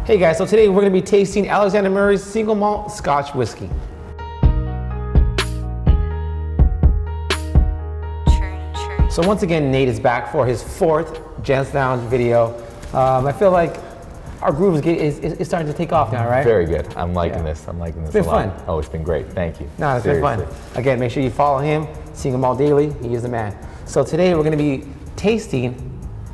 Hey guys, so today we're going to be tasting Alexander Murray's single malt Scotch whiskey. So once again, Nate is back for his fourth Gents Lounge video. I feel like our groove is starting to take off now, right? Very good. I'm liking this. I'm liking this a lot. It's been fun. Oh, it's been great. Thank you. No, it's been fun. Again, make sure you follow him, Single Malt Daily. He is the man. So today we're going to be tasting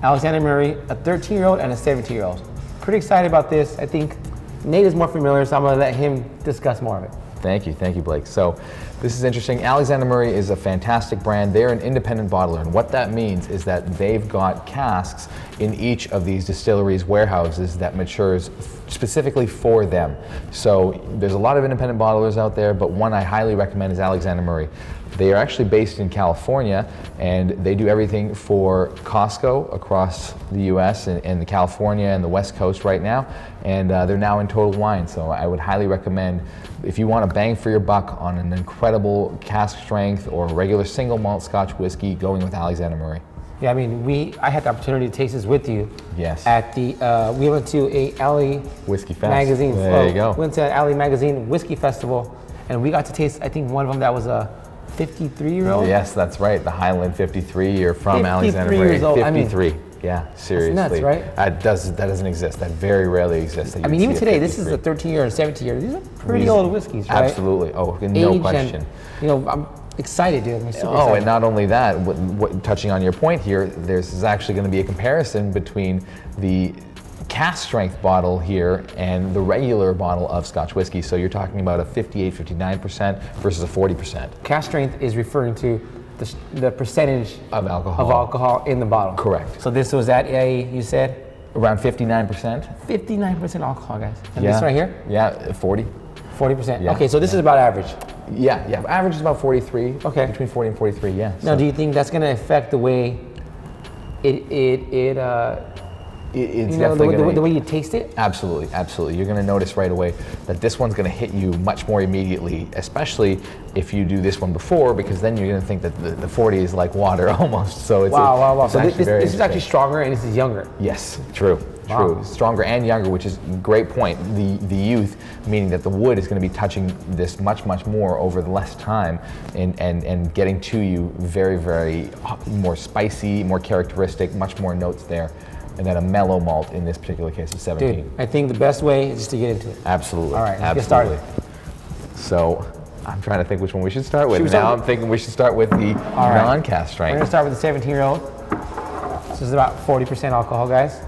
Alexander Murray, a 13-year-old and a 17-year-old. Pretty excited about this. I think Nate is more familiar, so I'm going to let him discuss more of it. Thank you, Blake. So this is interesting. Alexander Murray is a fantastic brand. They're an independent bottler, and what that means is that they've got casks in each of these distilleries' warehouses that matures specifically for them. So there's a lot of independent bottlers out there, but one I highly recommend is Alexander Murray. They are actually based in California, and they do everything for Costco across the US and the California and the West Coast right now, and they're now in Total Wine. So I would highly recommend, if you want a bang for your buck on an incredible cask strength or regular single malt Scotch whiskey, going with Alexander Murray. Yeah, I mean, I had the opportunity to taste this with you. Yes. At the, we went to a Alley Whiskey Fest. Magazine. There you go. Went to Alley Magazine Whiskey Festival, and we got to taste, I think, one of them that was a 53-year-old? Yes, that's right. The Highland 53. You're from 53 Alexander Murray. years old. 53. I mean, yeah, seriously. that's nuts, right? That doesn't exist. That very rarely exists. I mean, even today, this is a 13-year and 17-year. These are pretty old whiskeys, right? Absolutely. Oh, no question. And, I'm excited, dude. I'm super excited. Oh, and not only that, touching on your point here, there's actually going to be a comparison between the cask strength bottle here and the regular bottle of Scotch whiskey. So you're talking about a 58, 59% versus a 40%. Cask strength is referring to the percentage of alcohol in the bottle. Correct. So this was at you said? Around 59%. 59% alcohol, guys. And yeah. This right here? Yeah, 40. 40%. Yeah. Okay, so this is about average. Yeah. Average is about 43. Okay. Between 40 and 43, yeah. Now, do you think that's going to affect the way it's definitely the way you taste it? Absolutely. You're going to notice right away that this one's going to hit you much more immediately, especially if you do this one before, because then you're going to think that the 40 is like water almost. So it's wow. So this is actually interesting. Stronger and this is younger. Yes, true. Wow. Stronger and younger, which is a great point. The youth, meaning that the wood is going to be touching this much more over the less time and getting to you very more spicy, more characteristic, much more notes there. And then a mellow malt in this particular case of 17. Dude, I think the best way is just to get into it. Absolutely. All right, let's get started. So I'm trying to think which one we should start with. I'm thinking we should start with the non-cask strength. We're gonna start with the 17-year-old. This is about 40% alcohol, guys.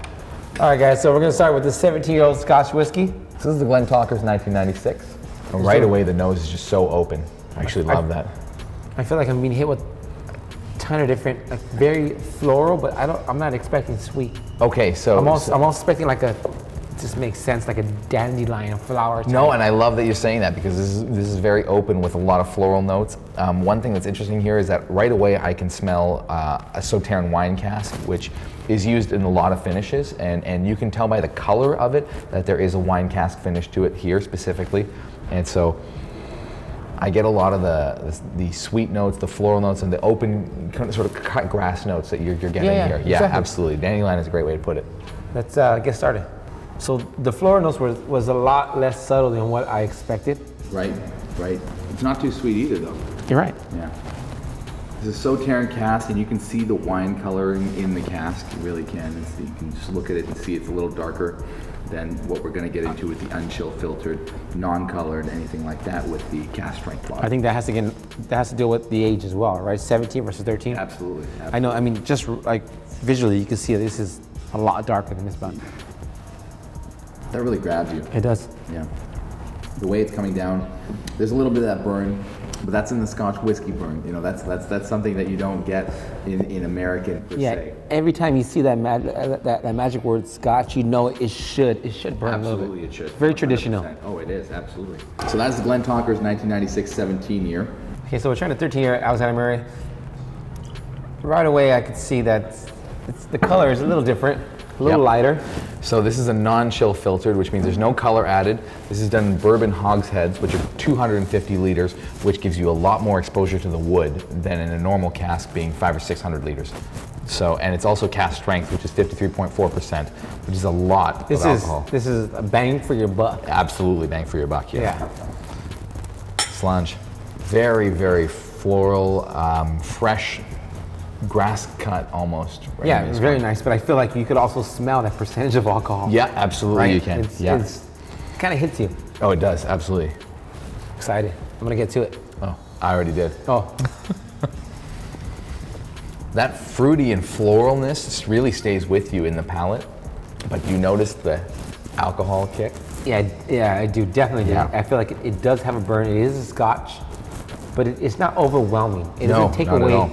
All right, guys, so we're gonna start with the 17-year-old Scotch whiskey. This is the Glentalker's 1996. And right away, the nose is just so open. I actually love that. I feel like I'm being hit with ton of different, like very floral, but I'm not expecting sweet. Okay, so I'm also expecting like it just makes sense, like a dandelion flower type. No, and I love that you're saying that, because this is very open with a lot of floral notes. One thing that's interesting here is that right away I can smell a Sauternes wine cask, which is used in a lot of finishes, and you can tell by the color of it that there is a wine cask finish to it here specifically, and so I get a lot of the sweet notes, the floral notes, and the open kind of sort of cut grass notes that you're getting here. Yeah, exactly. Absolutely. Dandelion is a great way to put it. Let's get started. So the floral notes was a lot less subtle than what I expected. Right. It's not too sweet either, though. You're right. Yeah. This is Sauternes cask, and you can see the wine coloring in the cask. You really can. You can just look at it and see it's a little darker than what we're going to get into with the unchill filtered, non-colored, anything like that with the cask strength bottle. I think that has to deal with the age as well, right? 17 versus 13. Absolutely. I know. I mean, just like visually, you can see this is a lot darker than this bottle. That really grabs you. It does. Yeah. The way it's coming down, there's a little bit of that burn, but that's in the Scotch whiskey burn. You know, that's something that you don't get in American per se. Every time you see that magic word Scotch, you know it should burn absolutely, a little bit. It should. Very traditional. Oh, it is, absolutely. So that's the Glentalker's 1996 17 year. Okay, so we're trying to 13-year Alexander Murray. Right away, I could see that the color is a little different. A little lighter. So this is a non-chill filtered, which means there's no color added. This is done in bourbon hogsheads, which are 250 liters, which gives you a lot more exposure to the wood than in a normal cask being 500 or 600 liters. So, and it's also cask strength, which is 53.4%, which is a lot of alcohol. This is a bang for your buck. Absolutely bang for your buck, yeah. Yeah. Slunge. Very, very floral, fresh, grass cut almost. Right? Yeah, it's very nice, but I feel like you could also smell that percentage of alcohol. Yeah, absolutely Right? you can. It's kind of hits you. Oh, it does, absolutely. Excited. I'm gonna get to it. Oh, I already did. Oh, That fruity and floralness really stays with you in the palate, but you notice the alcohol kick? yeah, I do, definitely do. Yeah. I feel like it does have a burn. It is a scotch, but it's not overwhelming. It No, doesn't take not at away. all.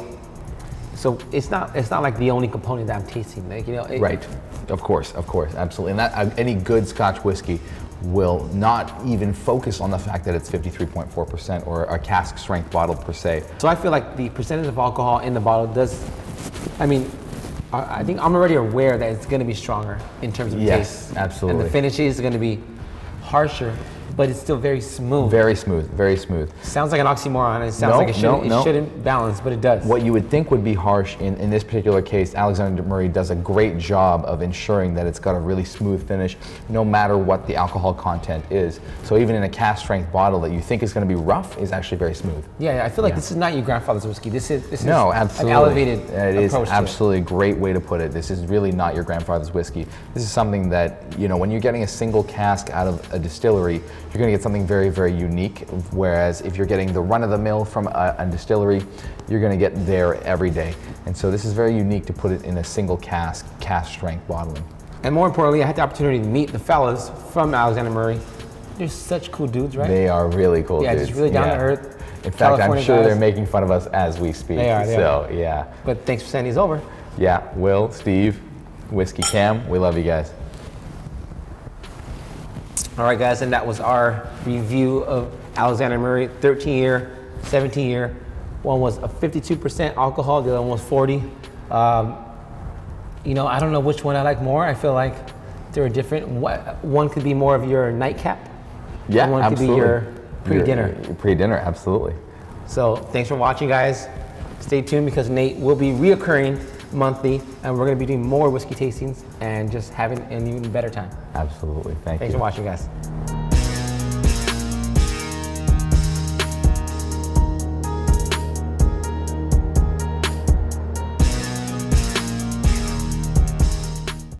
So it's not like the only component that I'm tasting. Like, you know, Right, of course, absolutely. And that any good Scotch whiskey will not even focus on the fact that it's 53.4% or a cask strength bottle per se. So I feel like the percentage of alcohol in the bottle does, I mean, I think I'm already aware that it's going to be stronger in terms of Yes, taste. absolutely. And the finishes are going to be harsher, but it's still very smooth. Very smooth, very smooth. Sounds like an oxymoron. It sounds No, like it no. shouldn't balance, but it does. What you would think would be harsh in this particular case, Alexander Murray does a great job of ensuring that it's got a really smooth finish no matter what the alcohol content is. So even in a cask strength bottle that you think is going to be rough is actually very smooth. Yeah, I feel like this is not your grandfather's whiskey. This is No, absolutely. an elevated It is approach to it. absolutely a great way to put it. This is really not your grandfather's whiskey. This is something that, you know, when you're getting a single cask out of a distillery, you're going to get something very, very unique. Whereas if you're getting the run-of-the-mill from a distillery, you're going to get there every day. And so this is very unique to put it in a single cask strength bottling. And more importantly, I had the opportunity to meet the fellas from Alexander Murray. They're such cool dudes, right? They are really cool Yeah, dudes. just really down to earth. In fact, I'm California sure guys. they're making fun of us as we speak. They are. So, yeah. But thanks for sending these over. Yeah, Will, Steve, Whiskey Cam, we love you guys. All right, guys, and that was our review of Alexander Murray, 13-year, 17-year. One was a 52% alcohol, the other one was 40. You know, I don't know which one I like more. I feel like they're different. One could be more of your nightcap. Yeah, and one absolutely. could be your pre-dinner. Your pre-dinner, absolutely. So thanks for watching, guys. Stay tuned because Nate will be reoccurring monthly, and we're going to be doing more whiskey tastings and just having an even better time. Absolutely. Thank you. Thanks for watching, guys.